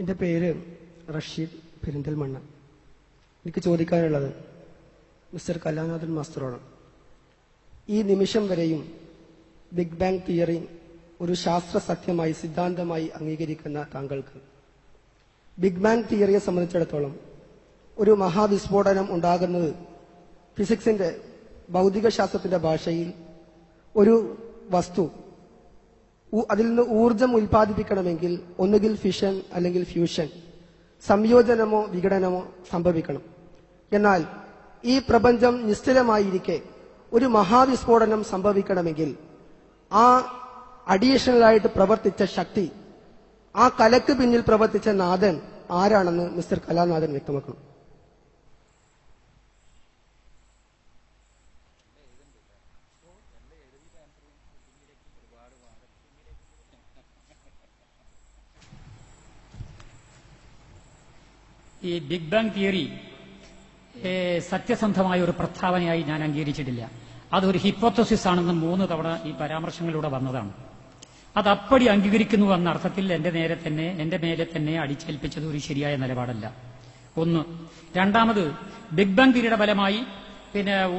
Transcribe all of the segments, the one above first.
എൻ്റെ പേര് റഷീദ് പെരിന്തൽമണ്ണ. എനിക്ക് ചോദിക്കാനുള്ളത് മിസ്റ്റർ കലാനാഥൻ മാസ്റ്ററോട്, ഈ നിമിഷം വരെയും ബിഗ് ബാങ് തിയറി ഒരു ശാസ്ത്ര സത്യമായി സിദ്ധാന്തമായി അംഗീകരിക്കുന്ന താങ്കൾക്ക് ബിഗ് ബാങ് തിയറിയെ സംബന്ധിച്ചിടത്തോളം ഒരു മഹാവിസ്ഫോടനം ഉണ്ടാകുന്നത് ഫിസിക്സിന്റെ ഭൗതികശാസ്ത്രത്തിന്റെ ഭാഷയിൽ ഒരു വസ്തു അതിൽ നിന്ന് ഊർജം ഉൽപ്പാദിപ്പിക്കണമെങ്കിൽ ഒന്നുകിൽ ഫിഷൻ അല്ലെങ്കിൽ ഫ്യൂഷൻ, സംയോജനമോ വിഘടനമോ സംഭവിക്കണം. എന്നാൽ ഈ പ്രപഞ്ചം നിശ്ചലമായിരിക്കെ ഒരു മഹാവിസ്ഫോടനം സംഭവിക്കണമെങ്കിൽ ആ അഡീഷണലായിട്ട് പ്രവർത്തിച്ച ശക്തി, ആ കലക്ക് പിന്നിൽ പ്രവർത്തിച്ച നാഥൻ ആരാണെന്ന് മിസ്റ്റർ കലാനാഥൻ വ്യക്തമാക്കണം. ഈ ബിഗ് ബാങ് തിയറി സത്യസന്ധമായ ഒരു പ്രസ്താവനയായി ഞാൻ അംഗീകരിച്ചിട്ടില്ല. അതൊരു ഹിപ്പോത്തസിസ് ആണെന്ന് 3 തവണ ഈ പരാമർശങ്ങളിലൂടെ വന്നതാണ്. അത് അപ്പടി അംഗീകരിക്കുന്നു എന്ന അർത്ഥത്തിൽ എന്റെ മേലെ തന്നെ അടിച്ചേൽപ്പിച്ചത് ഒരു ശരിയായ നിലപാടല്ല. ഒന്ന്. രണ്ടാമത്, ബിഗ് ബാങ് തിയറിയുടെ ഫലമായി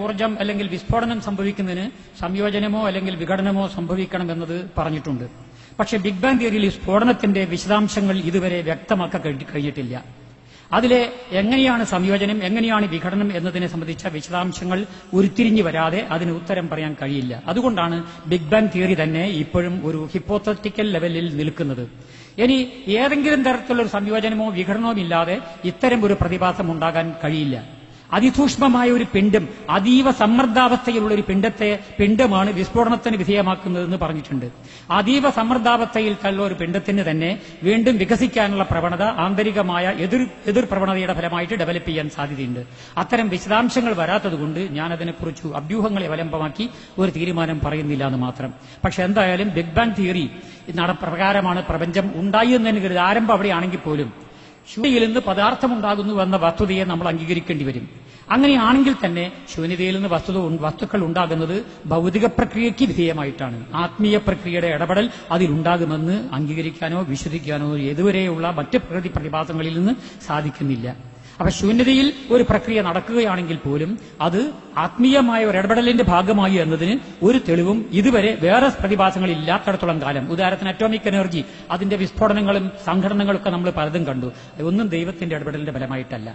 ഊർജം അല്ലെങ്കിൽ വിസ്ഫോടനം സംഭവിക്കുന്നതിന് സംയോജനമോ അല്ലെങ്കിൽ വിഘടനമോ സംഭവിക്കണമെന്നത് പറഞ്ഞിട്ടുണ്ട്. പക്ഷെ ബിഗ് ബാങ് തിയറിയിൽ ഈ സ്ഫോടനത്തിന്റെ വിശദാംശങ്ങൾ ഇതുവരെ വ്യക്തമാക്കാൻ കഴിഞ്ഞിട്ടില്ല. അതിലെ എങ്ങനെയാണ് സംയോജനം, എങ്ങനെയാണ് വിഘടനം എന്നതിനെ സംബന്ധിച്ച വിശദാംശങ്ങൾ ഉരുത്തിരിഞ്ഞു വരാതെ അതിന് ഉത്തരം പറയാൻ കഴിയില്ല. അതുകൊണ്ടാണ് ബിഗ് ബാങ് തിയറി തന്നെ ഇപ്പോഴും ഒരു ഹിപ്പോത്തറ്റിക്കൽ ലെവലിൽ നിൽക്കുന്നത്. ഇനി ഏതെങ്കിലും തരത്തിലുള്ള സംയോജനമോ വിഘടനമോ ഇല്ലാതെ ഇത്തരം ഒരു പ്രതിഭാസം ഉണ്ടാകാൻ കഴിയില്ല. അതിസൂക്ഷ്മമായ ഒരു പിണ്ഡം, അതീവ സമ്മർദ്ദാവസ്ഥയിലുള്ള ഒരു പിണ്ഡമാണ് വിസ്ഫോടനത്തിന് വിധേയമാക്കുന്നതെന്ന് പറഞ്ഞിട്ടുണ്ട്. അതീവ സമ്മർദ്ദാവസ്ഥയിലുള്ള ഒരു പിണ്ഡത്തിന് തന്നെ വീണ്ടും വികസിക്കാനുള്ള പ്രവണത ആന്തരികമായ എതിർ പ്രവണതയുടെ ഫലമായിട്ട് ഡെവലപ്പ് ചെയ്യാൻ സാധ്യതയുണ്ട്. അത്തരം വിശദാംശങ്ങൾ വരാത്തതുകൊണ്ട് ഞാൻ അതിനെക്കുറിച്ച് അഭ്യൂഹങ്ങളെ അവലംബമാക്കി ഒരു തീരുമാനം പറയുന്നില്ല എന്ന് മാത്രം. പക്ഷെ എന്തായാലും ബിഗ് ബാങ് തിയറി പ്രകാരമാണ് പ്രപഞ്ചം ഉണ്ടായി എന്നതിന് ആരംഭം അവിടെയാണെങ്കിൽ പോലും ശൂന്യതയിൽ നിന്ന് പദാർത്ഥമുണ്ടാകുന്നു എന്ന വസ്തുതയെ നമ്മൾ അംഗീകരിക്കേണ്ടി വരും. അങ്ങനെയാണെങ്കിൽ തന്നെ ശൂന്യതയിൽ നിന്ന് വസ്തുക്കൾ ഉണ്ടാകുന്നത് ഭൗതിക പ്രക്രിയയ്ക്ക് വിധേയമായിട്ടാണ്. ആത്മീയ പ്രക്രിയയുടെ ഇടപെടൽ അതിലുണ്ടാകുമെന്ന് അംഗീകരിക്കാനോ വിശ്വസിക്കാനോ ഇതുവരെയുള്ള മറ്റ് പ്രകൃതി പ്രതിഭാസങ്ങളിൽ നിന്ന് സാധിക്കുന്നില്ല. അപ്പൊ ശൂന്യതയിൽ ഒരു പ്രക്രിയ നടക്കുകയാണെങ്കിൽ പോലും അത് ആത്മീയമായ ഒരു ഇടപെടലിന്റെ ഭാഗമായി എന്നതിന് ഒരു തെളിവും ഇതുവരെ വേറെ പ്രതിഭാസങ്ങൾ ഇല്ലാത്തടത്തോളം കാലം. ഉദാഹരണത്തിന് അറ്റോമിക് എനർജി, അതിന്റെ വിസ്ഫോടനങ്ങളും സംഘടനകളൊക്കെ നമ്മൾ പലതും കണ്ടു. ഒന്നും ദൈവത്തിന്റെ ഇടപെടലിന്റെ ഫലമായിട്ടല്ല,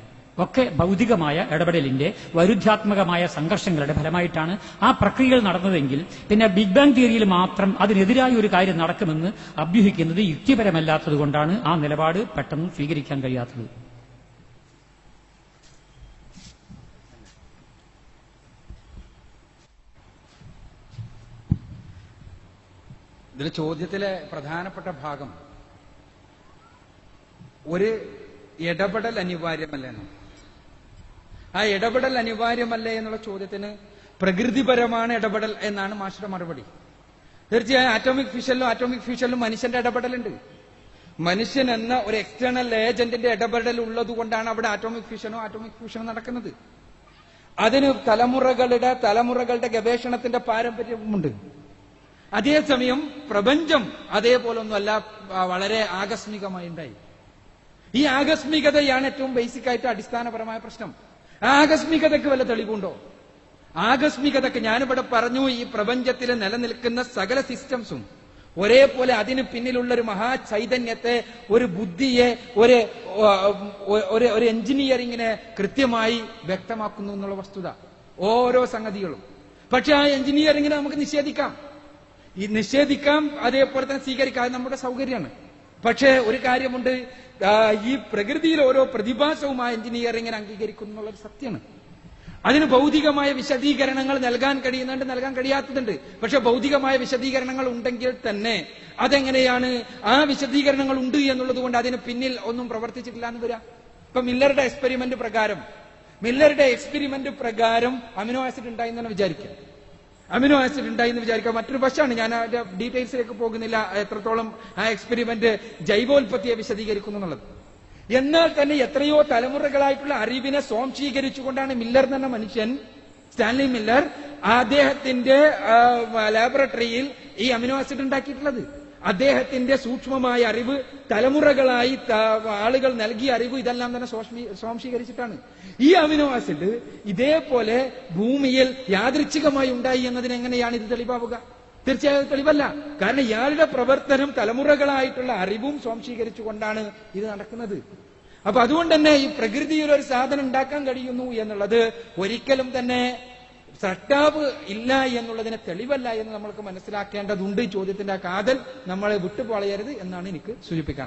ഒക്കെ ഭൗതികമായ ഇടപെടലിന്റെ വൈരുദ്ധ്യാത്മകമായ സംഘർഷങ്ങളുടെ ഫലമായിട്ടാണ് ആ പ്രക്രിയകൾ നടന്നതെങ്കിൽ പിന്നെ ബിഗ് ബാങ് തിയറിയിൽ മാത്രം അതിനെതിരായ ഒരു കാര്യം നടക്കുമെന്ന് അഭ്യൂഹിക്കുന്നത് യുക്തിപരമല്ലാത്തതുകൊണ്ടാണ് ആ നിലപാട് പെട്ടെന്ന് സ്വീകരിക്കാൻ കഴിയാത്തത്. ഇതിലെ ചോദ്യത്തിലെ പ്രധാനപ്പെട്ട ഭാഗം ഒരു ഇടപെടൽ അനിവാര്യമല്ലെന്ന്. ആ ഇടപെടൽ അനിവാര്യമല്ലേ എന്നുള്ള ചോദ്യത്തിന് പ്രകൃതിപരമാണ് ഇടപെടൽ എന്നാണ് മാസ്റ്റർ മറുപടി. തീർച്ചയായും ആറ്റോമിക് ഫ്യൂഷനിലും മനുഷ്യന്റെ ഇടപെടലുണ്ട്. മനുഷ്യൻ എന്ന ഒരു എക്സ്റ്റേണൽ ഏജന്റിന്റെ ഇടപെടൽ ഉള്ളതുകൊണ്ടാണ് അവിടെ ആറ്റോമിക് ഫ്യൂഷനോ നടക്കുന്നത്. അതിന് തലമുറകളുടെ ഗവേഷണത്തിന്റെ പാരമ്പര്യമുണ്ട്. അതേസമയം പ്രപഞ്ചം അതേപോലൊന്നുമല്ല, വളരെ ആകസ്മികമായി ഉണ്ടായി. ഈ ആകസ്മികതയാണ് ഏറ്റവും ബേസിക്കായിട്ട് അടിസ്ഥാനപരമായ പ്രശ്നം. ആ ആകസ്മികതയ്ക്ക് വല്ല തെളിവുണ്ടോ? ആകസ്മികതയ്ക്ക് ഞാനിവിടെ പറഞ്ഞു, ഈ പ്രപഞ്ചത്തിൽ നിലനിൽക്കുന്ന സകല സിസ്റ്റംസും ഒരേപോലെ അതിന് പിന്നിലുള്ള ഒരു മഹാചൈതന്യത്തെ, ഒരു ബുദ്ധിയെ, ഒരു എഞ്ചിനീയറിംഗിനെ കൃത്യമായി വ്യക്തമാക്കുന്നു എന്നുള്ള വസ്തുത ഓരോ സംഗതികളും. പക്ഷെ ആ എഞ്ചിനീയറിംഗിനെ നമുക്ക് നിഷേധിക്കാം, അതേപോലെ തന്നെ സ്വീകരിക്കാം, അത് നമ്മുടെ സൗകര്യമാണ്. പക്ഷേ ഒരു കാര്യമുണ്ട്, ഈ പ്രകൃതിയിൽ ഓരോ പ്രതിഭാസവും ആ എഞ്ചിനീയറിംഗിനെ അംഗീകരിക്കുന്നു എന്നുള്ളൊരു സത്യമാണ്. അതിന് ഭൗതികമായ വിശദീകരണങ്ങൾ നൽകാൻ കഴിയുന്നുണ്ട്, നൽകാൻ കഴിയാത്തതുണ്ട്. പക്ഷെ ഭൗതികമായ വിശദീകരണങ്ങൾ ഉണ്ടെങ്കിൽ തന്നെ അതെങ്ങനെയാണ് ആ വിശദീകരണങ്ങൾ ഉണ്ട് എന്നുള്ളത് കൊണ്ട് അതിന് പിന്നിൽ ഒന്നും പ്രവർത്തിച്ചിട്ടില്ല എന്ന് വരാം. ഇപ്പൊ മില്ലറുടെ എക്സ്പെരിമെന്റ് പ്രകാരം അമിനോ ആസിഡ് ഉണ്ടായി എന്ന് വിചാരിക്കുക. മറ്റൊരു വശമാണ്, ഞാൻ അതിന്റെ ഡീറ്റെയിൽസിലേക്ക് പോകുന്നില്ല, എത്രത്തോളം ആ എക്സ്പെരിമെന്റ് ജൈവോൽപത്തിയെ വിശദീകരിക്കുന്നു എന്നുള്ളത്. എന്നാൽ തന്നെ എത്രയോ തലമുറകളായിട്ടുള്ള അറിവിനെ സ്വാംശീകരിച്ചുകൊണ്ടാണ് മില്ലർ എന്ന മനുഷ്യൻ, സ്റ്റാൻലി മില്ലർ, അദ്ദേഹത്തിന്റെ ലാബറട്ടറിയിൽ ഈ അമിനോ ആസിഡ് ഉണ്ടാക്കിയിട്ടുള്ളത്. അദ്ദേഹത്തിന്റെ സൂക്ഷ്മമായ അറിവ്, തലമുറകളായി ആളുകൾ നൽകിയ അറിവ്, ഇതെല്ലാം തന്നെ സ്വാംശീകരിച്ചിട്ടാണ്. ഈ അമിനോ ആസിഡ് ഇതേപോലെ ഭൂമിയിൽ യാദൃച്ഛികമായി ഉണ്ടായി എന്നതിന് എങ്ങനെയാണ് ഇത് തെളിവാവുക? തീർച്ചയായും തെളിവല്ല. കാരണം ഇയാളുടെ പ്രവർത്തനം തലമുറകളായിട്ടുള്ള അറിവും സ്വാംശീകരിച്ചുകൊണ്ടാണ് ഇത് നടക്കുന്നത്. അപ്പൊ അതുകൊണ്ട് തന്നെ ഈ പ്രകൃതിയിൽ ഒരു സാധനം ഉണ്ടാക്കാൻ കഴിയുന്നു എന്നുള്ളത് ഒരിക്കലും തന്നെ സട്ടാവ് ഇല്ല എന്നുള്ളതിന് തെളിവല്ല എന്ന് നമ്മൾക്ക് മനസ്സിലാക്കേണ്ടതുണ്ട്. ചോദ്യത്തിന്റെ കാതൽ നമ്മളെ വിട്ടുപോളയരുത് എന്നാണ് എനിക്ക് സൂചിപ്പിക്കാൻ